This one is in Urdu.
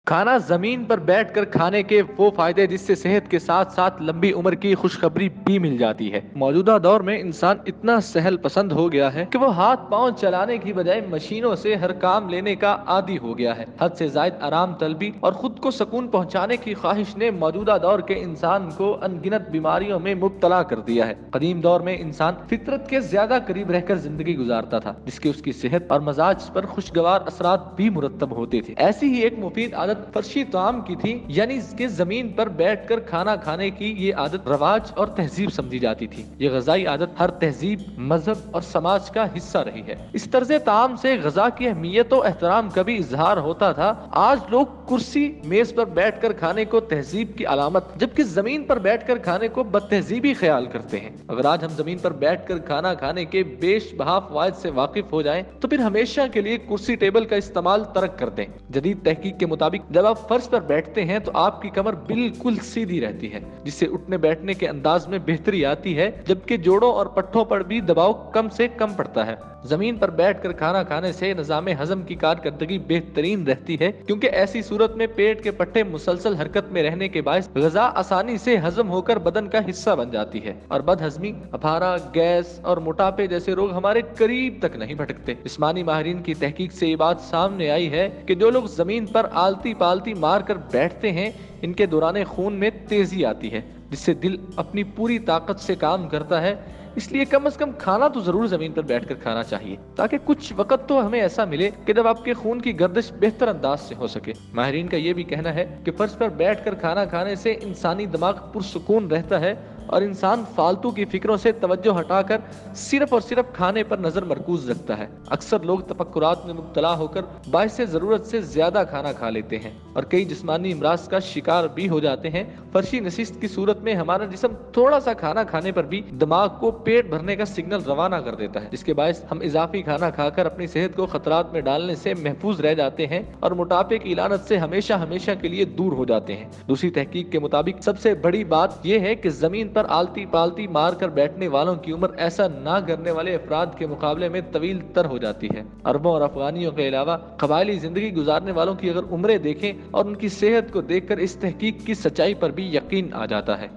کھانا زمین پر بیٹھ کر کھانے کے وہ فائدے جس سے صحت کے ساتھ ساتھ لمبی عمر کی خوشخبری بھی مل جاتی ہے۔ موجودہ دور میں انسان اتنا سہل پسند ہو گیا ہے کہ وہ ہاتھ پاؤں چلانے کی بجائے مشینوں سے ہر کام لینے کا عادی ہو گیا ہے۔ حد سے زائد آرام طلبی اور خود کو سکون پہنچانے کی خواہش نے موجودہ دور کے انسان کو ان گنت بیماریوں میں مبتلا کر دیا ہے۔ قدیم دور میں انسان فطرت کے زیادہ قریب رہ کر زندگی گزارتا تھا، جس کے اس کی صحت اور مزاج پر خوشگوار اثرات بھی مرتب ہوتے تھے۔ ایسی ہی ایک مفید عادت فرشی طعام کی تھی، یعنی کہ زمین پر بیٹھ کر کھانا کھانے کی یہ عادت رواج اور تہذیب سمجھی جاتی تھی۔ یہ غذائی عادت ہر تہذیب، مذہب اور سماج کا حصہ رہی ہے۔ اس طرز طعام سے غذا کی اہمیت و احترام کا بھی اظہار ہوتا تھا۔ آج لوگ کرسی میز پر بیٹھ کر کھانے کو تہذیب کی علامت، جبکہ زمین پر بیٹھ کر کھانے کو بد تہذیبی خیال کرتے ہیں۔ اگر آج ہم زمین پر بیٹھ کر کھانا کھانے کے بیش بہا فوائد سے واقف ہو جائیں تو پھر ہمیشہ کے لیے کرسی ٹیبل کا استعمال ترک کر دیں۔ جدید تحقیق کے مطابق جب آپ فرش پر بیٹھتے ہیں تو آپ کی کمر بالکل سیدھی رہتی ہے، جس سے اٹھنے بیٹھنے کے انداز میں بہتری آتی ہے، جبکہ جوڑوں اور پٹھوں پر بھی دباؤ کم سے کم پڑتا ہے۔ زمین پر بیٹھ کر کھانا کھانے سے نظام ہضم کی کارکردگی بہترین رہتی ہے، کیونکہ ایسی صورت میں پیٹ کے پٹھے مسلسل حرکت میں رہنے کے باعث غذا آسانی سے ہضم ہو کر بدن کا حصہ بن جاتی ہے، اور بد ہضمی، اپھارا، گیس اور موٹاپے جیسے روگ ہمارے قریب تک نہیں بھٹکتے۔ جسمانی ماہرین کی تحقیق سے یہ بات سامنے آئی ہے کہ جو لوگ زمین پر آلتی پالتی مار کر بیٹھتے ہیں، ان کے دوران خون میں تیزی آتی ہے، جس سے دل اپنی پوری طاقت سے کام کرتا ہے۔ اس لیے کم از کم کھانا تو ضرور زمین پر بیٹھ کر کھانا چاہیے، تاکہ کچھ وقت تو ہمیں ایسا ملے کہ جب آپ کے خون کی گردش بہتر انداز سے ہو سکے۔ ماہرین کا یہ بھی کہنا ہے کہ فرش پر بیٹھ کر کھانا کھانے سے انسانی دماغ پرسکون رہتا ہے اور انسان فالتو کی فکروں سے توجہ ہٹا کر صرف اور صرف کھانے پر نظر مرکوز رکھتا ہے۔ اکثر لوگ تفکرات میں مبتلا ہو کر باعث ضرورت سے زیادہ کھانا کھا لیتے ہیں اور کئی جسمانی امراض کا شکار بھی ہو جاتے ہیں۔ فرشی نشست کی صورت میں ہمارا جسم تھوڑا سا کھانا کھانے پر بھی دماغ کو پیٹ بھرنے کا سگنل روانہ کر دیتا ہے، جس کے باعث ہم اضافی کھانا کھا کر اپنی صحت کو خطرات میں ڈالنے سے محفوظ رہ جاتے ہیں اور موٹاپے کی لعنت سے ہمیشہ کے لیے دور ہو جاتے ہیں۔ دوسری تحقیق کے مطابق سب سے بڑی بات یہ ہے کہ زمین پر آلتی پالتی مار کر بیٹھنے والوں کی عمر ایسا نہ کرنے والے افراد کے مقابلے میں طویل تر ہو جاتی ہے۔ عربوں اور افغانیوں کے علاوہ قبائلی زندگی گزارنے والوں کی اگر عمریں دیکھیں اور ان کی صحت کو دیکھ کر اس تحقیق کی سچائی پر بھی یقین آ جاتا ہے۔